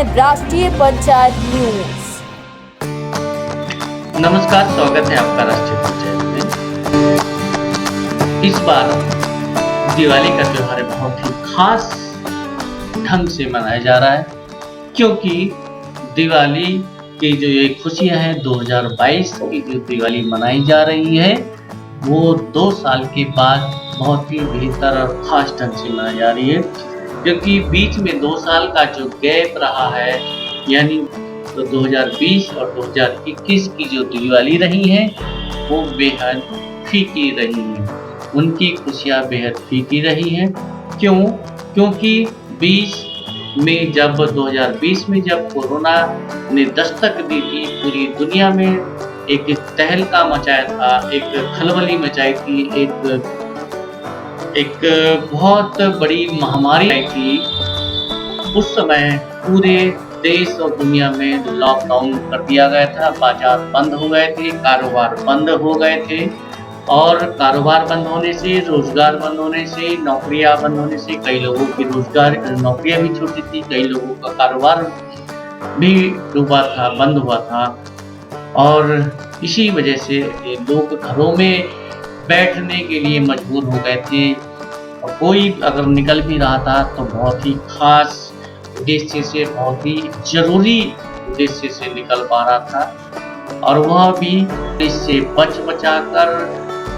हैं राष्ट्रीय पंचायत न्यूज। नमस्कार, स्वागत है आपका राष्ट्रीय पंचायत में। इस बार दिवाली का त्योहार बहुत ही खास ढंग से मनाया जा रहा है, क्योंकि दिवाली की जो ये खुशियां हैं 2022 की जो दिवाली मनाई जा रही है वो 2 साल के बाद बहुत ही बेहतर और खास ढंग से मनाई जा रही है, क्योंकि बीच में 2 साल का जो गैप रहा है, यानी तो 2020 और 2021 की जो दिवाली रही है वो बेहद फीकी रही है। उनकी खुशियाँ बेहद फीकी रही हैं। क्यों? क्योंकि 2020 में जब कोरोना ने दस्तक दी थी, पूरी दुनिया में एक तहलका मचाया था, एक खलबली मचाई थी, एक बहुत बड़ी महामारी आई थी। उस समय पूरे देश और दुनिया में लॉकडाउन कर दिया गया था, बाजार बंद हो गए थे, कारोबार बंद हो गए थे, और कारोबार बंद होने से, रोजगार बंद होने से, नौकरियां बंद होने से कई लोगों की नौकरियां भी छूटी थी, कई लोगों का कारोबार भी डूबा था, बंद हुआ था, और इसी वजह से लोग घरों में बैठने के लिए मजबूर हो गए थे, और कोई अगर निकल भी रहा था तो बहुत ही खास उद्देश्य से, बहुत ही जरूरी उद्देश्य से निकल पा रहा था, और वह भी इससे बचा कर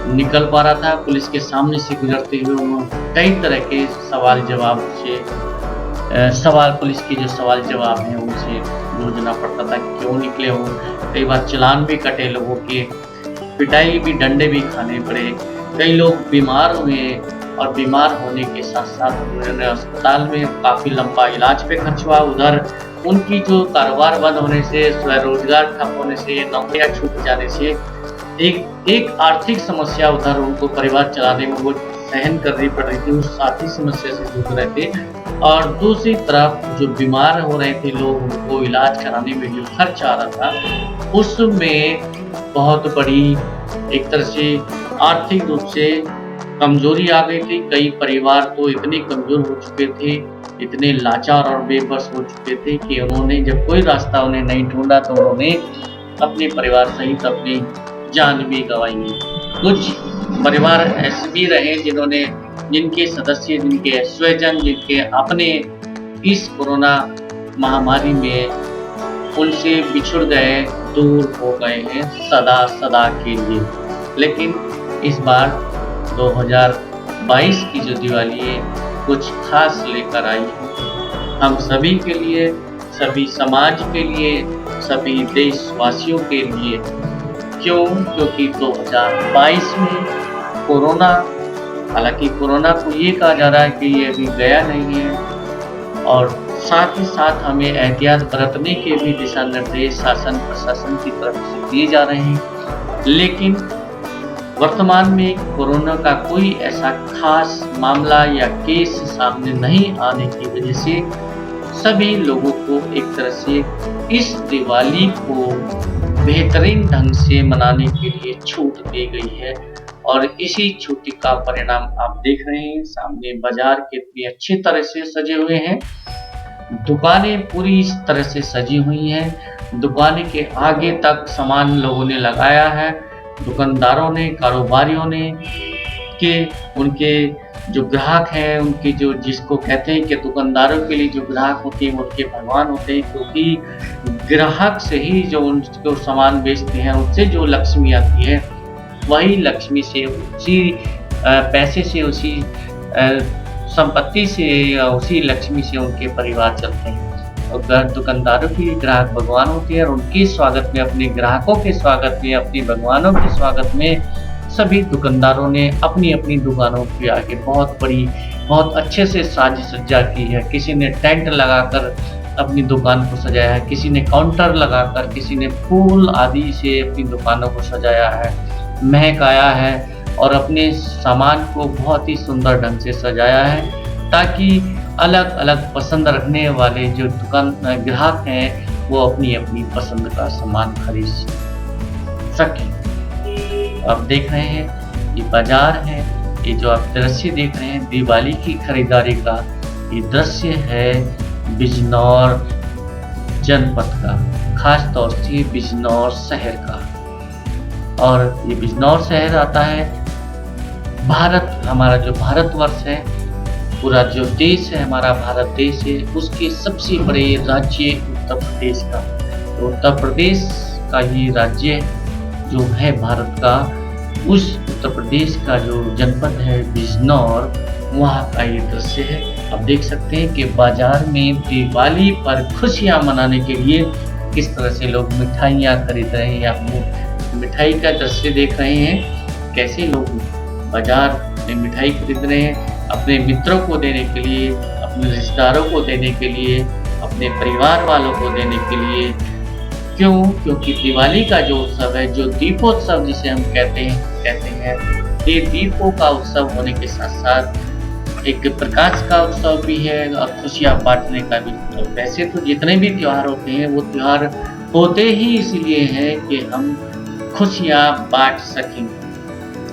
निकल पा रहा था। पुलिस के सामने से गुजरते हुए कई तरह के पुलिस के जो सवाल जवाब हैं उनसे जूझना पड़ता था, क्यों निकले हो। कई बार चालान भी कटे, लोगों के पिटाई भी, डंडे भी खाने पड़े, कई लोग बीमार हुए, और बीमार होने के साथ साथ उन्होंने अस्पताल में काफ़ी लंबा इलाज पे खर्च हुआ। उधर उनकी जो कारोबार बंद होने से, स्वरोजगार ठप होने से, नौकरियां छूट जाने से एक आर्थिक समस्या उधर उनको परिवार चलाने में वो सहन करनी पड़ रही थी, उस आर्थिक समस्या से जूझ रहे थे। और दूसरी तरफ जो बीमार हो रहे थे लोग, उनको इलाज कराने में जो खर्च आ रहा था, उसमें बहुत बड़ी एक तरह से आर्थिक रूप से कमजोरी आ गई थी। कई परिवार तो इतने कमजोर हो चुके थे, इतने लाचार और बेबस हो चुके थे कि उन्होंने जब कोई रास्ता उन्हें नहीं ढूंढा तो उन्होंने अपने परिवार सहित अपनी जान भी गंवाई। कुछ परिवार ऐसे भी रहे जिनके सदस्य, जिनके स्वजन, जिनके अपने इस कोरोना महामारी में उनसे बिछुड़ गए, दूर हो गए हैं सदा के लिए। लेकिन इस बार 2022 की जो दिवाली है कुछ खास लेकर आई है, हम सभी के लिए, सभी समाज के लिए, सभी देशवासियों के लिए। क्यों? क्योंकि 2022 में कोरोना, हालांकि कोरोना को ये कहा जा रहा है कि ये अभी गया नहीं है, और साथ ही साथ हमें एहतियात बरतने के भी दिशा निर्देश शासन प्रशासन की तरफ से दिए जा रहे हैं, लेकिन वर्तमान में कोरोना का कोई ऐसा खास मामला या केस सामने नहीं आने की वजह से सभी लोगों को एक तरह से इस दिवाली को बेहतरीन ढंग से मनाने के लिए छूट दी गई है। और इसी छुट्टी का परिणाम आप देख रहे हैं, सामने बाजार कितनी अच्छी तरह से सजे हुए हैं, दुकानें पूरी इस तरह से सजी हुई हैं, दुकानें के आगे तक सामान लोगों ने लगाया है, दुकानदारों ने, कारोबारियों ने, उनके जो ग्राहक हैं, उनके जो जिसको कहते हैं कि दुकानदारों के लिए जो ग्राहक होते हैं उनके भगवान होते हैं, क्योंकि ग्राहक से ही जो उनको सामान बेचते हैं उनसे जो लक्ष्मी आती है, वही लक्ष्मी से, उसी पैसे से, उसी संपत्ति से या उसी लक्ष्मी से उनके परिवार चलते हैं। और दुकानदारों के ग्राहक भगवान होते हैं, और उनके स्वागत में, अपने ग्राहकों के स्वागत में, अपने भगवानों के स्वागत में सभी दुकानदारों ने अपनी अपनी दुकानों के आगे बहुत अच्छे से साज सज्जा की है। किसी ने टेंट लगाकर अपनी दुकान को सजाया है, किसी ने काउंटर लगाकर, किसी ने फूल आदि से अपनी दुकानों को सजाया है, महकाया है, और अपने सामान को बहुत ही सुंदर ढंग से सजाया है, ताकि अलग अलग पसंद रखने वाले जो ग्राहक हैं वो अपनी अपनी पसंद का सामान खरीद सकें। आप देख रहे हैं ये बाजार है, ये जो आप दृश्य देख रहे हैं दिवाली की खरीदारी का, ये दृश्य है बिजनौर जनपद का, खास तौर से बिजनौर शहर का। और ये बिजनौर शहर आता है भारत, हमारा जो भारतवर्ष है, पूरा जो देश है हमारा भारत देश है, उसके सबसे बड़े राज्य उत्तर प्रदेश का। तो उत्तर प्रदेश का ये राज्य जो है भारत का, उस उत्तर प्रदेश का जो जनपद है बिजनौर, वहाँ का ये दृश्य है। आप देख सकते हैं कि बाजार में दिवाली पर खुशियाँ मनाने के लिए किस तरह से लोग मिठाइयाँ खरीद रहे हैं। आप मिठाई का दृश्य देख रहे हैं, कैसे लोग बाजार में मिठाई खरीद रहे हैं अपने मित्रों को देने के लिए, अपने रिश्तेदारों को देने के लिए, अपने परिवार वालों को देने के लिए। क्यों? क्योंकि दिवाली का जो उत्सव है, जो दीपोत्सव जिसे हम कहते हैं, ये दीपों का उत्सव होने के साथ साथ एक प्रकाश का उत्सव भी है और खुशियाँ बांटने का भी। वैसे तो जितने भी त्योहार होते हैं वो त्योहार होते ही इसलिए हैं कि हम खुशियाँ बांट सकें,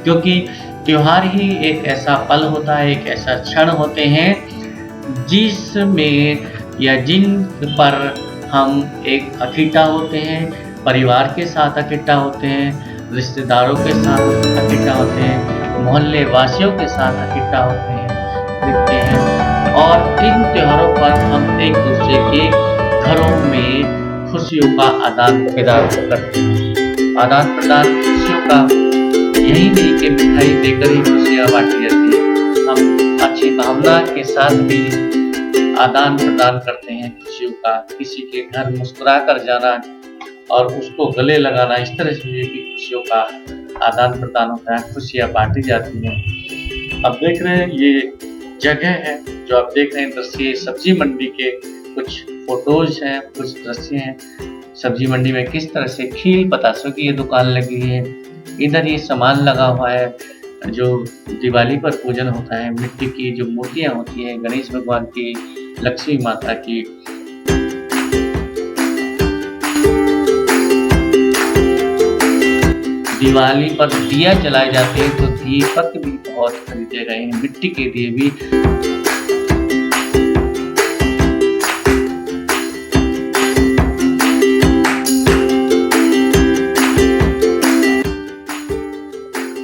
क्योंकि त्योहार ही एक ऐसा पल होता है, एक ऐसा क्षण होते हैं जिसमें या जिन पर हम एक इकट्ठा होते हैं, परिवार के साथ इकट्ठा होते हैं, रिश्तेदारों के साथ इकट्ठा होते हैं, मोहल्ले वासियों के साथ इकट्ठा होते हैं, दिखते हैं। और इन त्योहारों पर हम एक दूसरे के घरों में खुशियों का आदान प्रदान करते हैं। आदान प्रदान खुशियों का यही नहीं कि मिठाई देकर ही खुशियाँ बांटी जाती है, हम अच्छी भावना के साथ भी आदान प्रदान करते हैं खुशियों का। किसी के घर मुस्कुरा कर जाना और उसको गले लगाना, इस तरह से भी खुशियों का आदान प्रदान होता है, खुशियाँ बांटी जाती हैं। अब देख रहे हैं ये जगह है जो आप देख रहे हैं दृश्य, सब्जी मंडी के कुछ फोटोज हैं, कुछ दृश्य हैं। सब्जी मंडी में किस तरह से खील बतासों की ये दुकान लगी है, इधर ये सामान लगा हुआ है जो दिवाली पर पूजन होता है। मिट्टी की जो मूर्तियाँ होती हैं, गणेश भगवान की, लक्ष्मी माता की। दिवाली पर दिया जलाए जाते हैं तो दीपक भी बहुत खरीदे गए हैं, मिट्टी के दिए भी।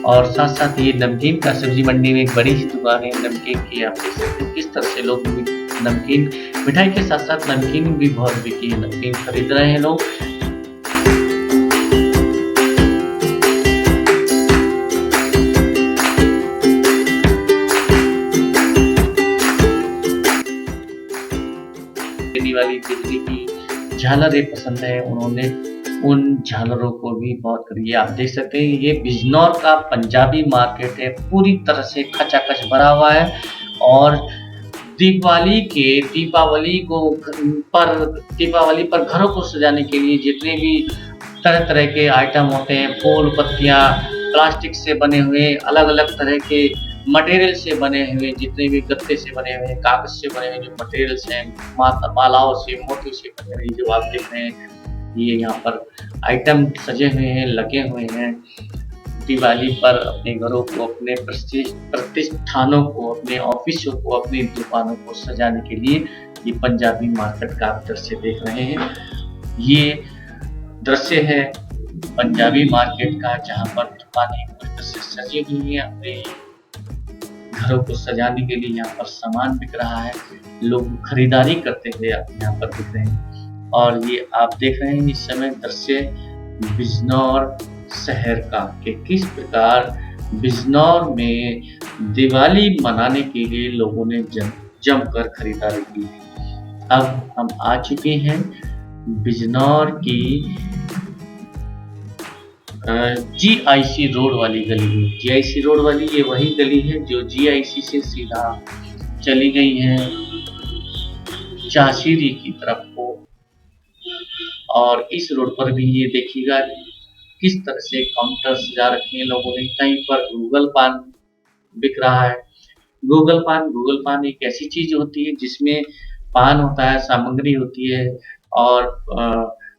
और साथ साथ ये नमकीन का सब्जी मंडी में एक बड़ी सी दुकान है नमकीन की। आप देख सकते हैं किस तरह से लोग नमकीन, मिठाई के साथ साथ नमकीन भी बहुत बिकी है, नमकीन खरीद रहे हैं लोग। वाली बिजली की झालरें पसंद है, उन्होंने उन झालरों को भी बहुत खरीदी। आप देख सकते हैं ये बिजनौर का पंजाबी मार्केट है, पूरी तरह से खचाखच भरा हुआ है। और दीपावली पर घरों को सजाने के लिए जितने भी तरह तरह के आइटम होते हैं, फूल पत्तियां, प्लास्टिक से बने हुए, अलग अलग तरह के मटेरियल से बने हुए, जितने भी गत्ते से बने हुए, कागज से बने हुए जो मटेरियल्स हैं, मालाओं से, मोती से बने हुए जो आप देख रहे हैं, ये यहाँ पर आइटम सजे हुए हैं, लगे हुए हैं। दिवाली पर अपने घरों को, अपने प्रतिष्ठानों को, अपने ऑफिसों को, अपनी दुकानों को सजाने के लिए ये पंजाबी मार्केट का आप दृश्य देख रहे हैं। ये दृश्य है पंजाबी मार्केट का, जहाँ पर दुकानें पूरी तरह से सजी हुई हैं, अपने घरों को सजाने के लिए यहाँ पर सामान बिक रहा है, लोग खरीदारी करते हुए यहाँ पर दिख रहे हैं। और ये आप देख रहे हैं इस समय दृश्य बिजनौर शहर का, कि किस प्रकार बिजनौर में दिवाली मनाने के लिए लोगों ने जमकर खरीदारी की। अब हम आ चुके हैं बिजनौर की GIC रोड वाली गली में। GIC रोड वाली ये वही गली है जो GIC से सीधा चली गई है चाशीरी की तरफ को। और इस रोड पर भी ये देखिएगा किस तरह से काउंटर सजा रखे हैं लोगों ने। कहीं पर गूगल पान बिक रहा है। गूगल पान एक ऐसी चीज होती है जिसमें पान होता है, सामग्री होती है, और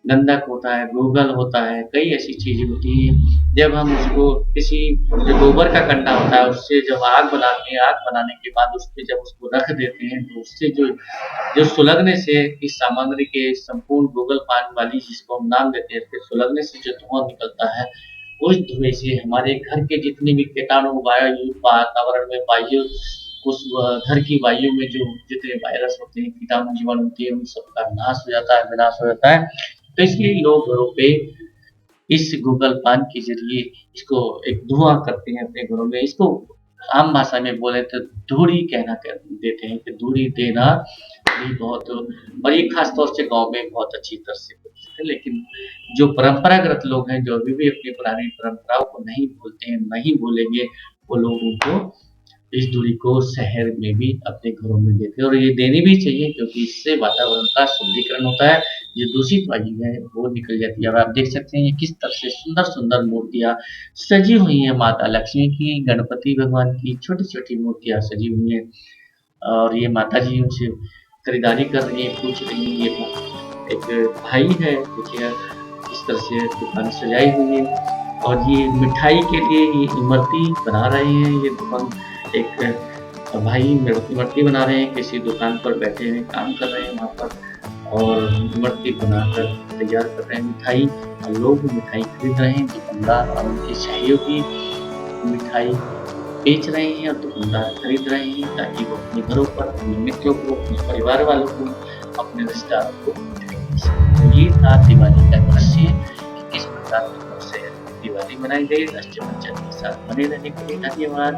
गंधक होता है, गूगल होता है, कई ऐसी चीज़ें होती हैं। जब हम उसको किसी जो गोबर का कंडा होता है उससे जब आग बनाते हैं, आग बनाने के बाद उसपे जब उसको रख देते हैं तो उससे जो जो सुलगने से इस सामग्री के संपूर्ण गूगल पान वाली जिसको हम नाम देते हैं, इसके सुलगने से जो धुआँ निकलता है, उस धुएँ से हमारे घर के जितने भी कीटाणु वायु वातावरण में वायु उस घर की वायु में जो जितने वायरस होते हैं, कीटाणु जीवाणु होते हैं, उन सबका नाश हो जाता है, विनाश हो जाता है। तो इसलिए लोग घरों पे इस गूगल पान के ज़रिए इसको एक धुआँ करते हैं अपने घरों में। इसको आम भाषा में बोले तो धूड़ी कहना कह देते हैं कि धूड़ी देना भी बहुत और ये ख़ास तौर से गाँव में बहुत अच्छी तरह से होता है। लेकिन जो परंपरागत लोग हैं, जो अभी भी अपनी पुरानी परंपराओं को नहीं भूलते हैं, नहीं भूलेंगे, वो लोग उनको इस दूरी को शहर में भी अपने घरों में देते हैं और ये देनी भी चाहिए क्योंकि इससे वातावरण का शुद्धिकरण होता है। जो दूषित वायु है वो निकल जाती है और आप देख सकते हैं ये किस तरह से सुंदर-सुंदर मूर्तियाँ सजी हुई हैं माता लक्ष्मी की, गणपति भगवान की छोटी-छोटी मूर्तियाँ सजी हुई हैं और ये माताजी उनसे खरीदारी कर रही हैं, पूछ रही हैं। ये एक भाई है देखिए इस तरह से दुकान सजाई हुई है और ये मिठाई के लिए ये इमरती बना रहे हैं। ये दुकान एक भाई इमरती बना रहे हैं, किसी दुकान पर बैठे हुए काम कर रहे हैं वहाँ पर और इमरती बनाकर तैयार कर रहे हैं मिठाई और लोग मिठाई खरीद रहे हैं। दुकानदार और उनके सहयोगी मिठाई बेच रहे हैं और दुकानदार खरीद रहे हैं ताकि वो अपने घरों पर, अपने मित्रों को, अपने परिवार वालों को, अपने रिश्तेदारों को मिठाई दे सकें। तो ये था दिवाली का दृश्य कि किस प्रकार से दिवाली मनाई गई। राष्ट्रपंचन के साथ बने रहने के लिए धन्यवाद।